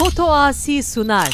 Foto Asi sunar.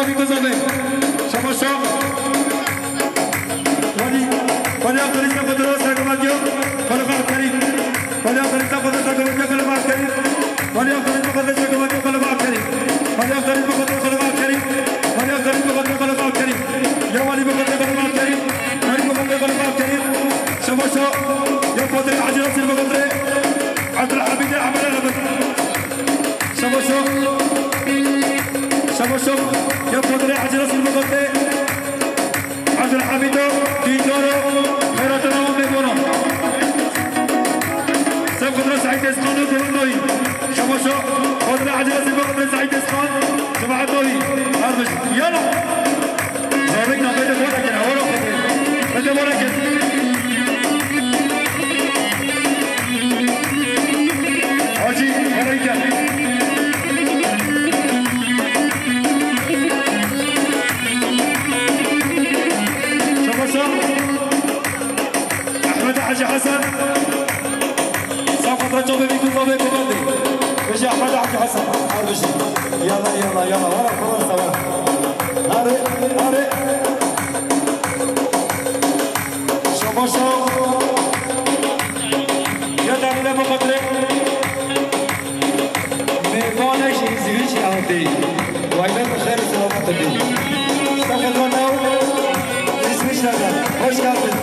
الله بيكوزابي شما شو ولي أخرج قدرات سكماتيو كلمات كريم ولي أخرج قدرات سكماتيو كلمات كريم ولي أخرج قدرات سكماتيو كلمات كريم ولي أخرج قدرات كلمات كريم ولي أخرج قدرات كلمات كريم يا ولي بقدر كلمات كريم ولي بقدر كلمات كريم شما شو يا قدر عجلة البقدر عبد الحميد عمل الأبد شما شو يا قدر عجلة البقدر عبد الحميد دينارو خيرات الأمم بيقولون سيف قدر سعيد إسخان وكلنوي شما شو قدر عجلة البقدر سعيد إسخان سمع الدوي أربش يلا زارينا بيت بولا كنا ولا خطير بيت بولا كنا حاجي عليك أحمد حاجي حسن سقط رجل بيكون ضبي كبدي بيجي أحمد حاجي حسن أربشي يلا ولا فرصة ولا هاري شو يا داني لما قدري ميقانش يزيش عندي وعيبان بخير سلامة الدين سقط رناو اسمش لنا hoş geldin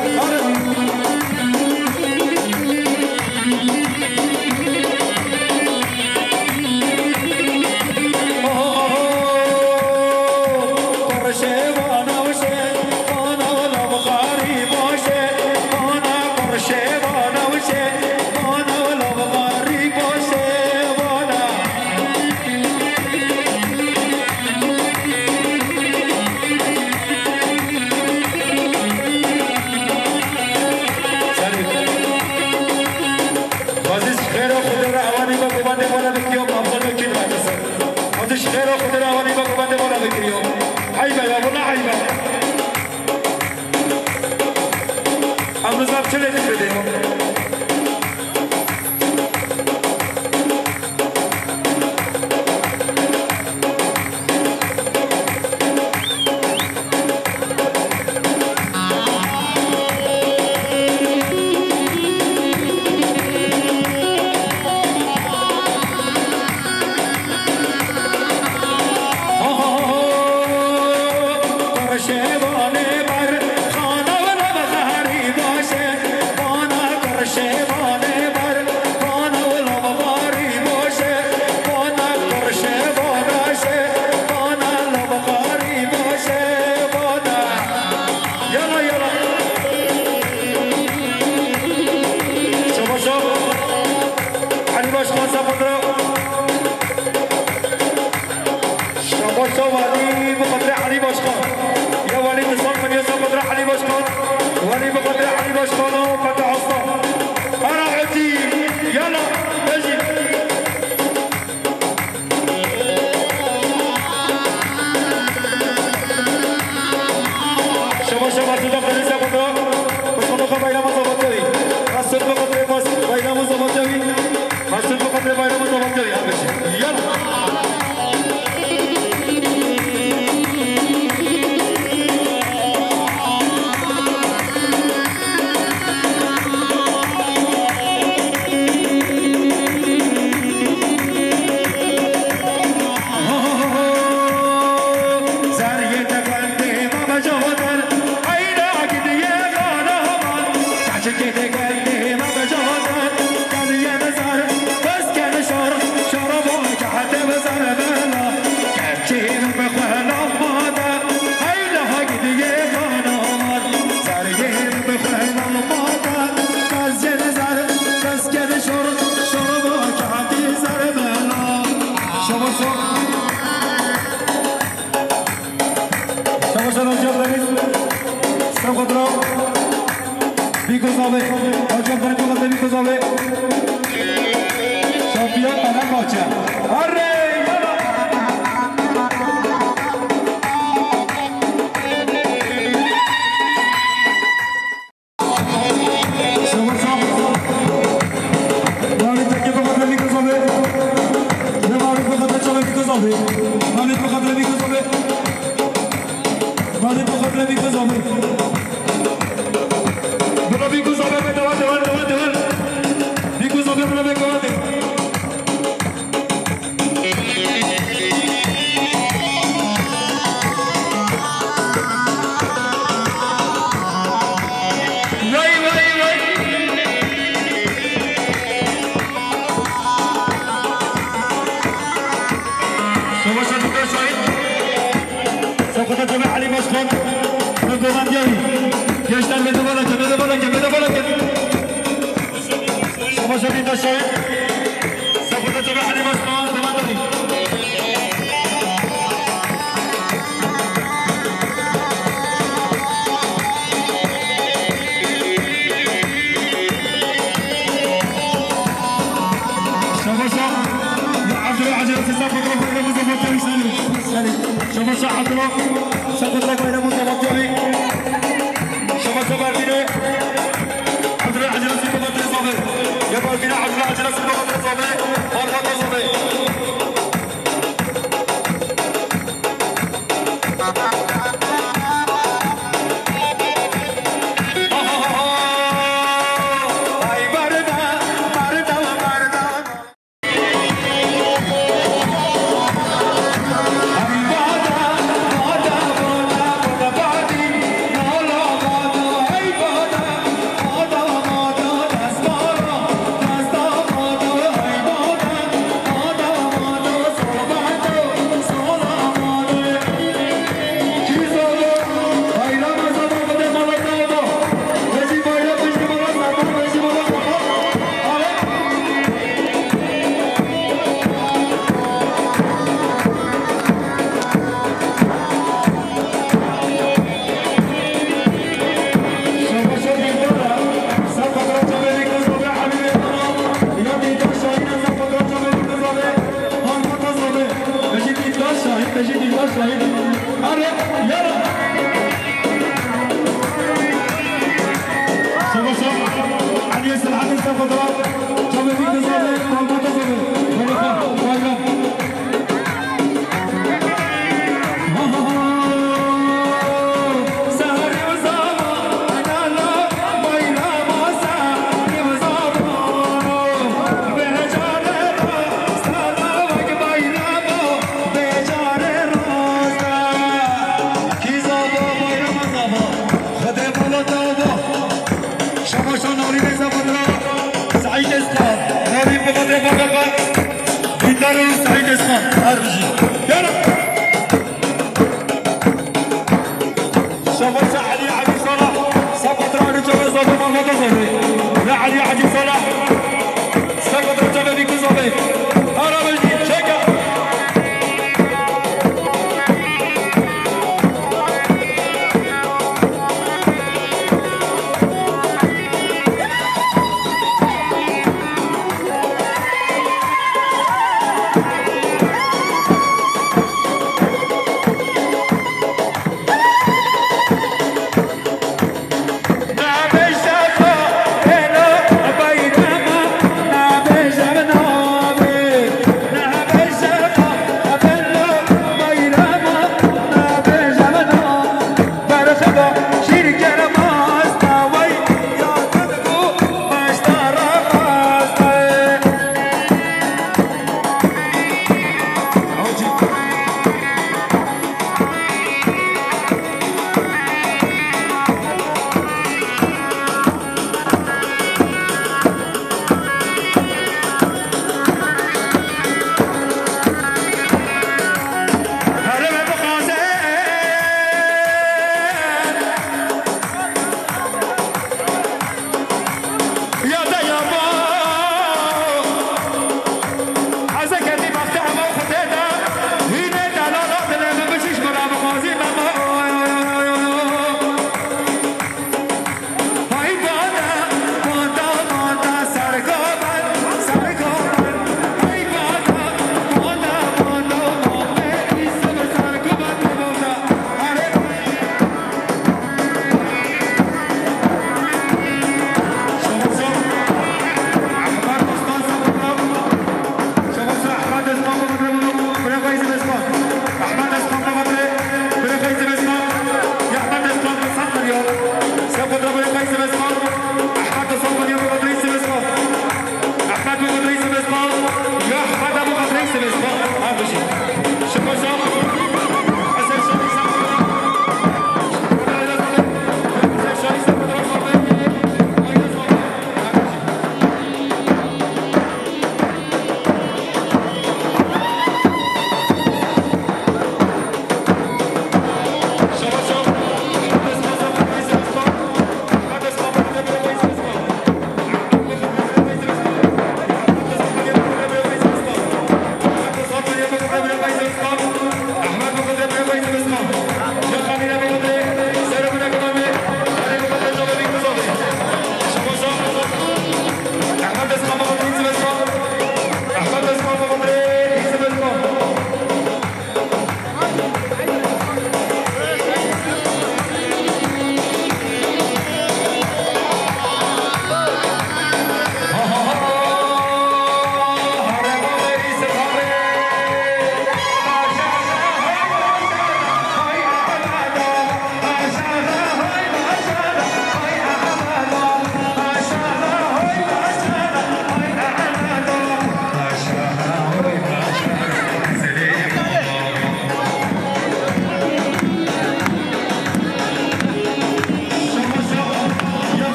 سقط جمع علي مسخون من قوماندياي يشتغل بده بالك شما شايفين ده الشيء سقط جمع علي مسخون قوماندياي شما عبد الله سقط لك وين متوقعي شما سبارتيني عبد الله عجلة في بطل الصبي يبقى فينا عبد الله عجلة في بطل الصبي مرحبا الصبي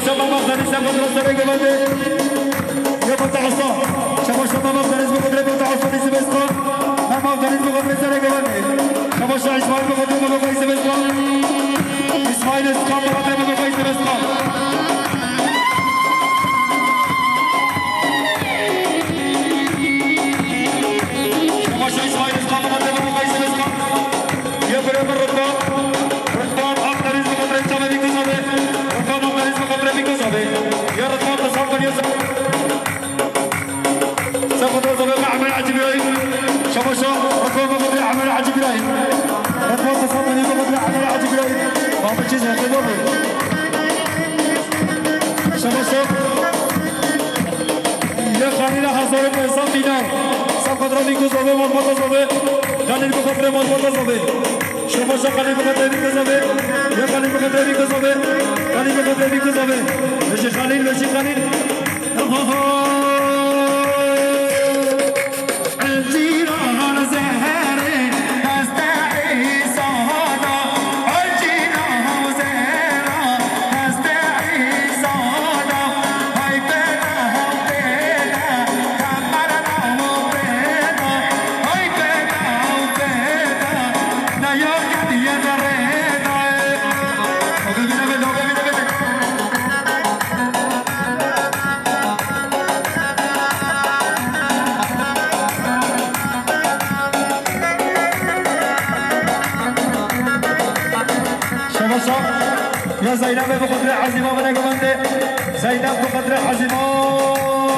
شما مقداری سفت رسته بگوانده یا متعصا شما مقداریز بقدره متعصا نیزی بسکن هم مقداریز بقدره سره گوانده شما اسماعیل بقدره مقایسه بسکن اسماعیل اسکان بقدره مقایسه بسکن شما اسماعیل اسکان بقدره مقایسه بسکن یا برابر رتبان مقداریز بقدره چمه بیکوزاده رتبان مقداریز بقدره بیکوزاده یا رتبان تصاب کنیو سقط رتبه عمل عجيب إبراهيم شباشا رتبه بقدر عمل عجيب إبراهيم رتبه تصاب کنیو بقدر عمل عجيب إبراهيم بابا چیز ہے خیلی بابا شباشا یه خانیل هزار پیسان دینار سقط را بیکوزاده مرموزاده خانیل بقدر مرموزاده شباشا خانیل بقدر بیکوزاده یا خانیل بقدر بیکوزاده خانیل بقدر بیکوزاده بشی خانیل يا زينب بقدر عزيمة بنكبندي زينب بقدر عزيمة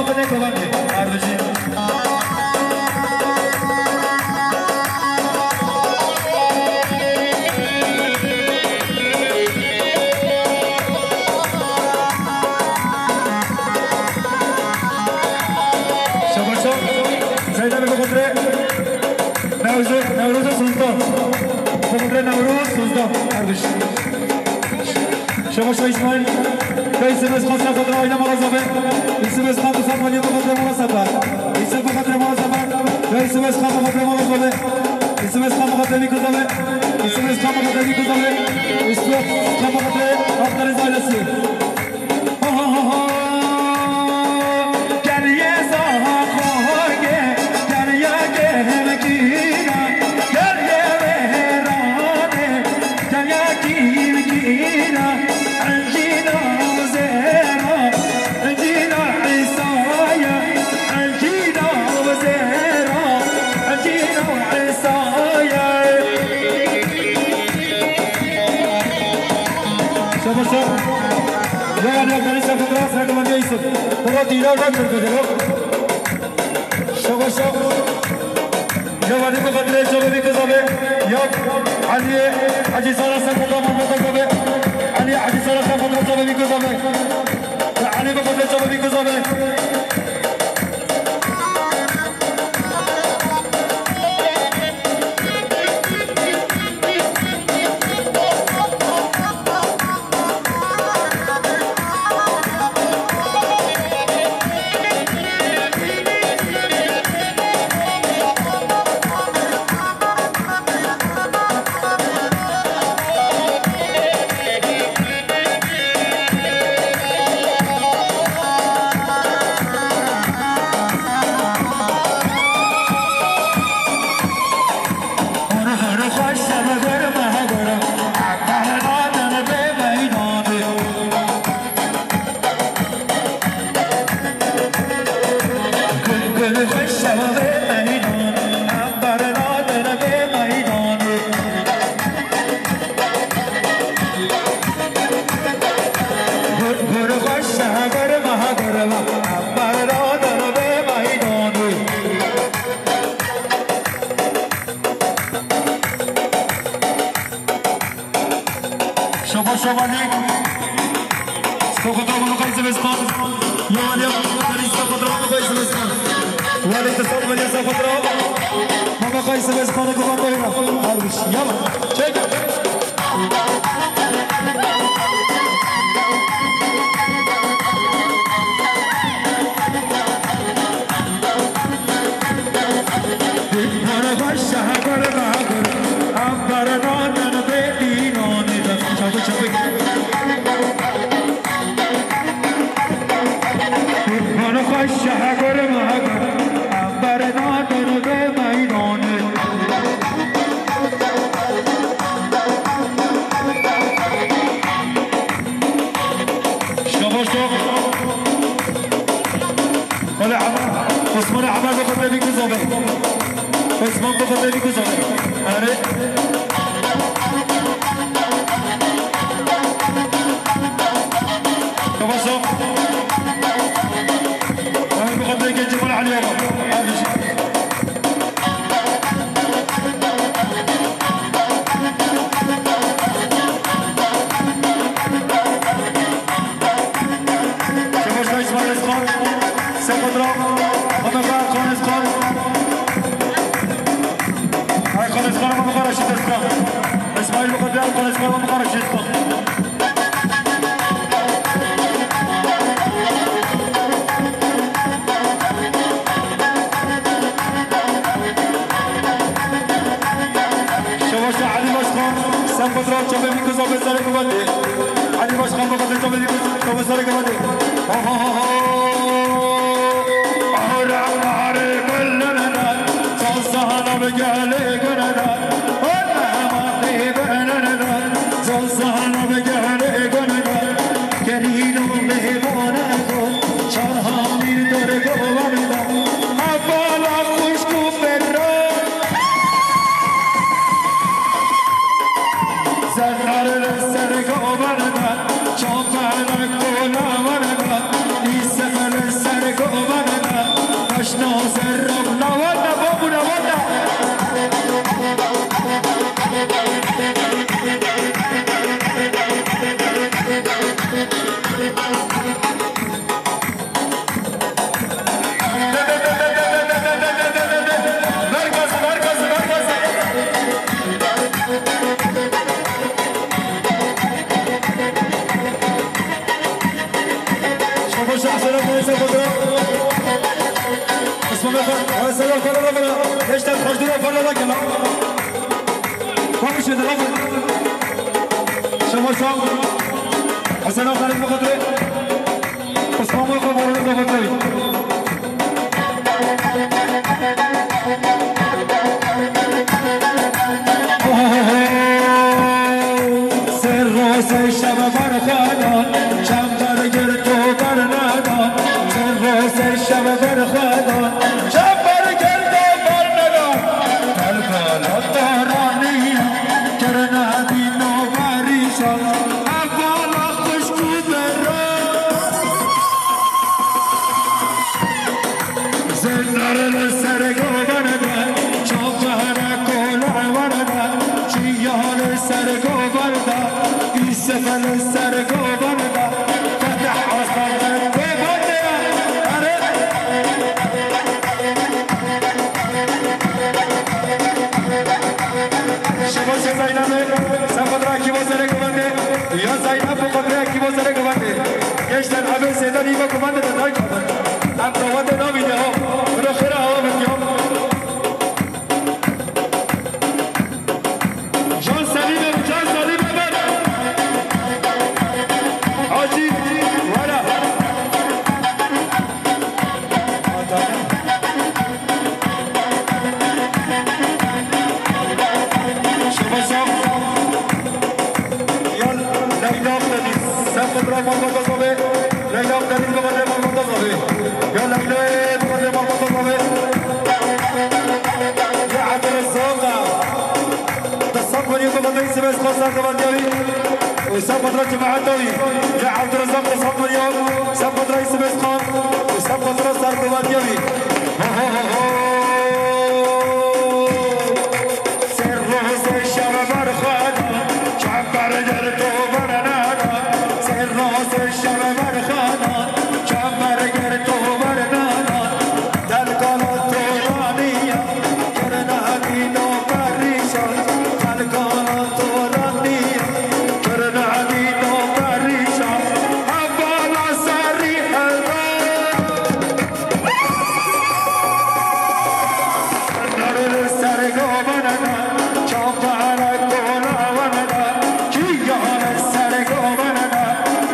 بنكبندي أرجي شباشو زينب بقدر نوروز سلطان بقدر نوروز سلطان أرجي شما اسماعیل اسم از خاص خود را آینه مرازبه اسم از خاص خود را بقدر مرازبه اسم بقدر مرازبه اسم از خاص خود را مرازبه اسم از خاص خود را میکوزبه اسم از خاص خود را میکوزبه اسم از خاص خود را آخر زایلسی گریه زها خورگه گریه گهمگینا گریه وهرانه گریه گیرگینا يعني أقدر أسافر راس هذا ما جايسه هو تيرا ولا تركضه شو جواني بقدر شو بيكذبه يا علي حجي صار سافر ما بقدره علي حجي صار سافر شو بيكذبه علي بقدر شو بيكذبه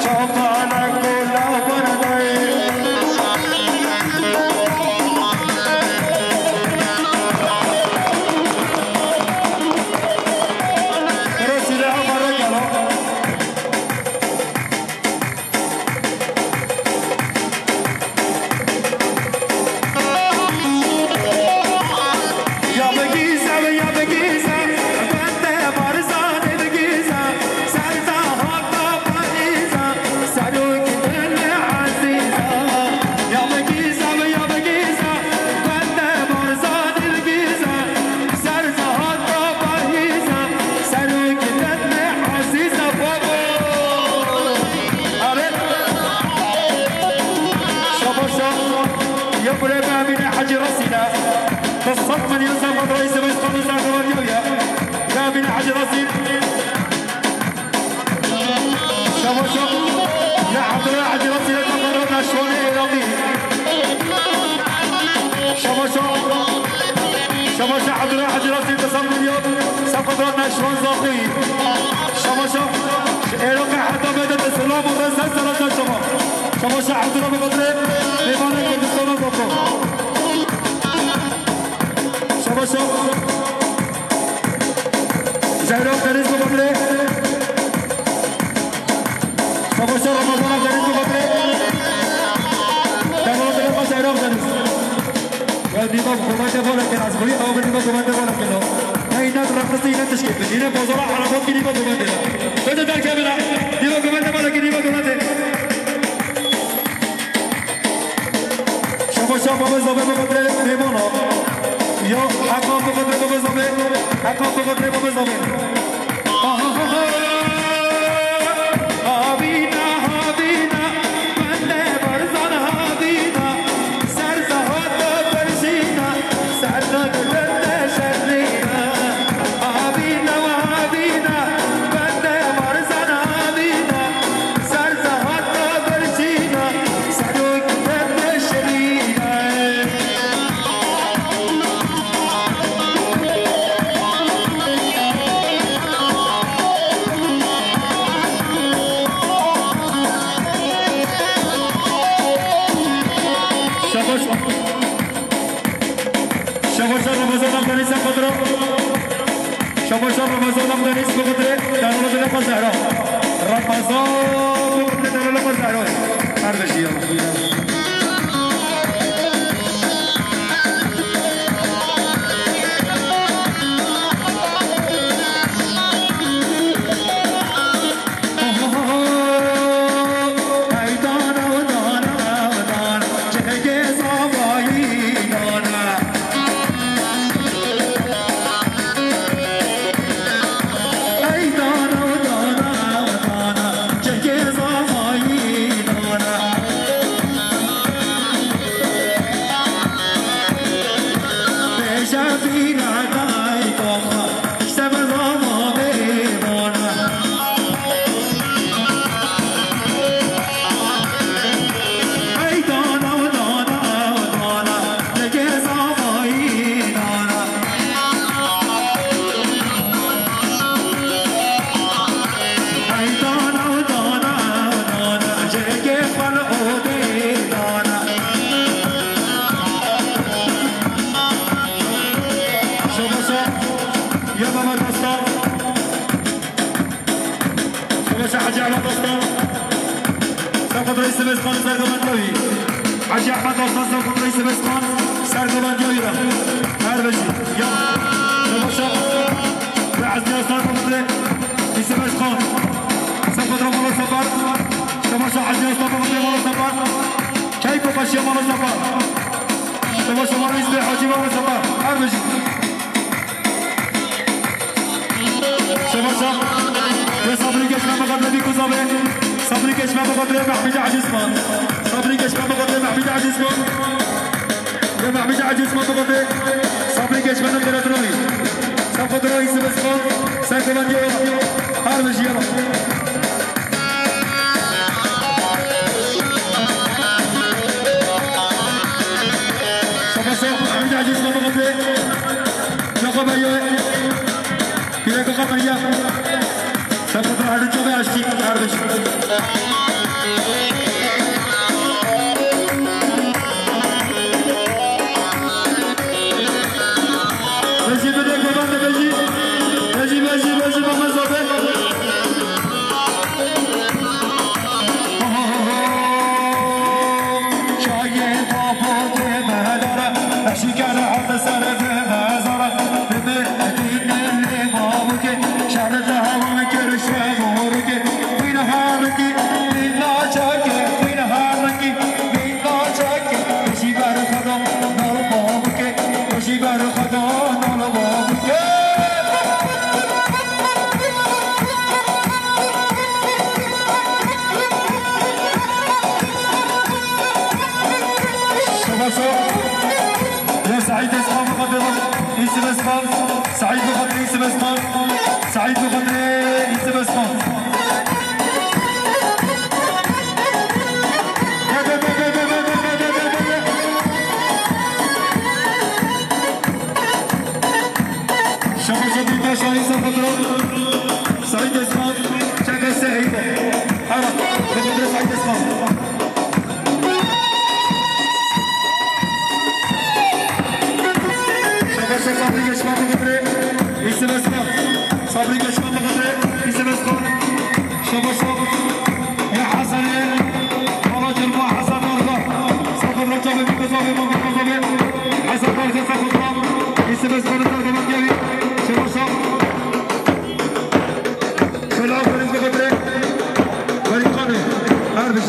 Chopana بقول بابين حج راسنا تصف من يوسف رئيس مجلس قناة الراديوية بابين حج راسنا شباب يا عبد الله حج راسنا تقررنا شلون إيراني شباب عبد الله حج راسنا تصف اليوم سقطنا شلون زاقي شباب إيرانك حتى بدأت السلام ورسالة سلام شباب عبد الله بقدره لماذا كنتم تقولون شباب زهران دنيس بقدره شباب رمضان دنيس بقدره تمام تمام زهران دنيس ديما كومنت ولا كان عزبي او ديما كومنت ولا كان هاي الناس رقصتي هنا تشكيل دينا بوزرا على فوق ديما كومنت بدأ ذا الكاميرا ديما كومنت ولا ديما كومنت شباب بزبط بقدر ريمونا يا حكام بقدر بزبط حكام بقدر بزبط هابينا هابينا من برزان هابينا سر زهاد برشينا سر نقدر شرينا هابينا وهابينا من برزان هابينا سر زهاد برشينا سر نقدر شرينا شباب رمضان دنيس بقدره شباب رمضان دنيس بقدره دارو لنا قزهرة رمضان بقدره دارو لنا قزهرة هر بشي رئيس مسخان سرگوبندیایی حاجی احمد آسان سرگوبند رئیس مسخان سرگوبندیایی را هر بشی یا نباشا لعزی آسان سرگوبند رئیس مسخان سرگوبند را مالا سفر نباشا حاجی آسان سرگوبند مالا سفر کیف و بشی مالا سفر نباشا مالا رئیس حاجی مالا سفر هر بشی نباشا به صبری کشمه مقدمی کزابه صبري كشمه بقدر محمد عجزمان صبري كشمه بقدر محمد عجزمان يا محمد عجزمان بقدر صبري كشمه نقدر تروي سقط رئيس مسخان سرگوبند يورا هر بشي يلا شباب محمد عجزمان بقدر نقب ايوه كده نقب ايوه سقط هر جوه اشتي هر بشي شهر الهوى كرشه مورك وين هارك يوسف اسمان سعيد بخضري يوسف اسمان شباب شباب باشا يوسف بخضري سعيد اسمان شكل سعيد حرق بخضري سعيد اسمان صبري كشمان بخضري يوسف اسمان صبري كشمان بخضري يوسف اسمان شباب شباب يا حسن والله جربا حسن مرضى صبر رجب بك صبر بك صبر حسن مرضى صبر يوسف اسمان ترجم الجوي شباب شباب خلاف فريق بخضري فريق قوي اربش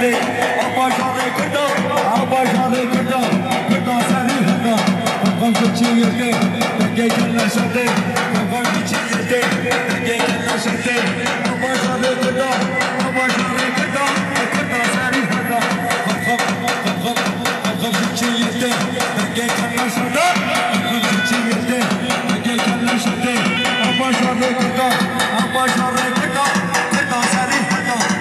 شده آباشانه کرده آباشانه کرده کرده سری هده آقام چی یده دگه کلا شده آقام چی یده دگه کلا شده آباشانه کرده آباشانه کرده کرده سری هده آقام چی یده دگه کلا شده آقام چی یده دگه کلا شده آباشانه کرده آباشانه کرده کرده سری هده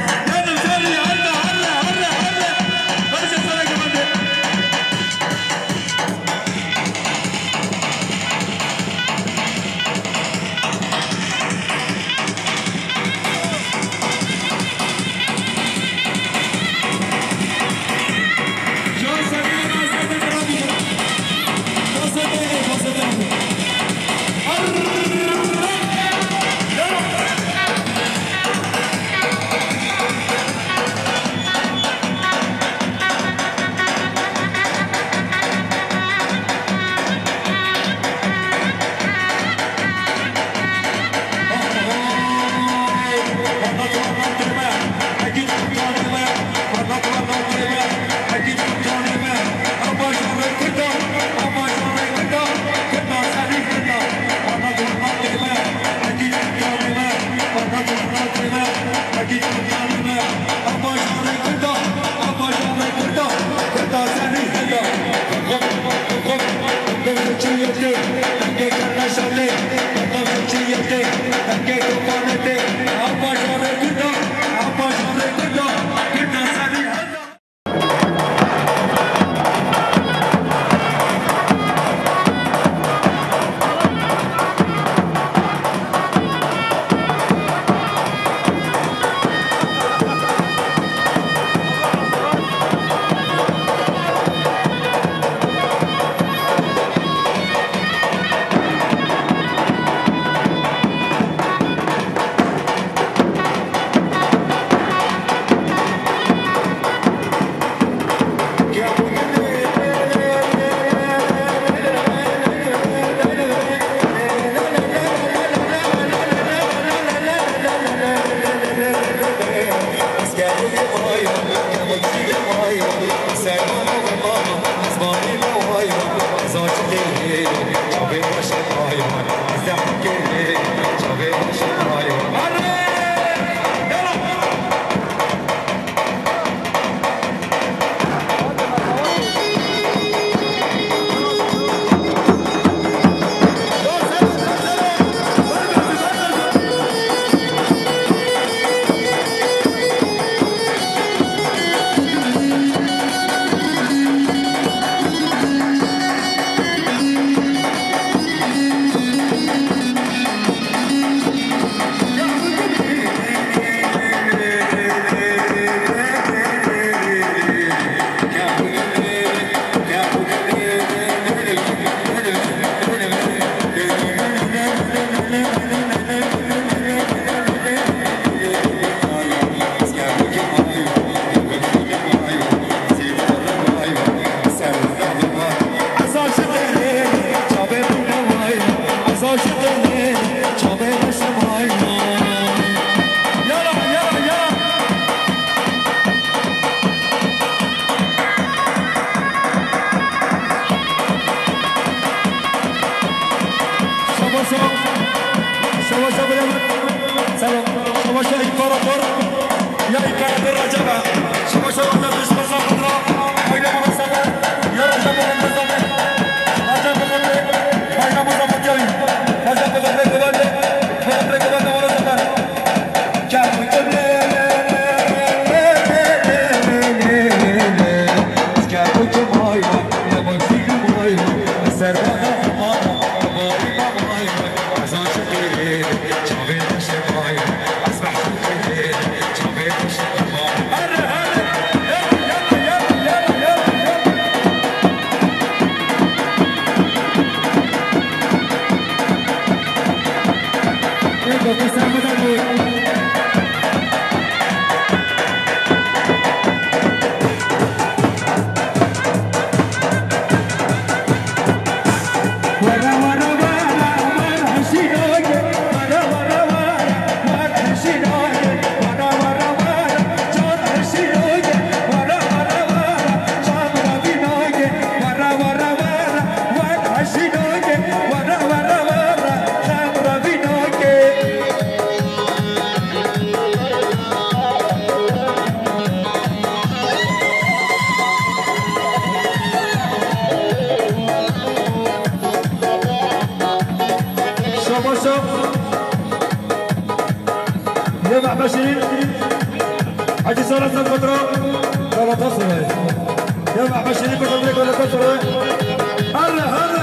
بسو يا محبشين حاجي صلاة الفترة ولا تصل يا محبشين بقدرك ولا تصل هلا هلا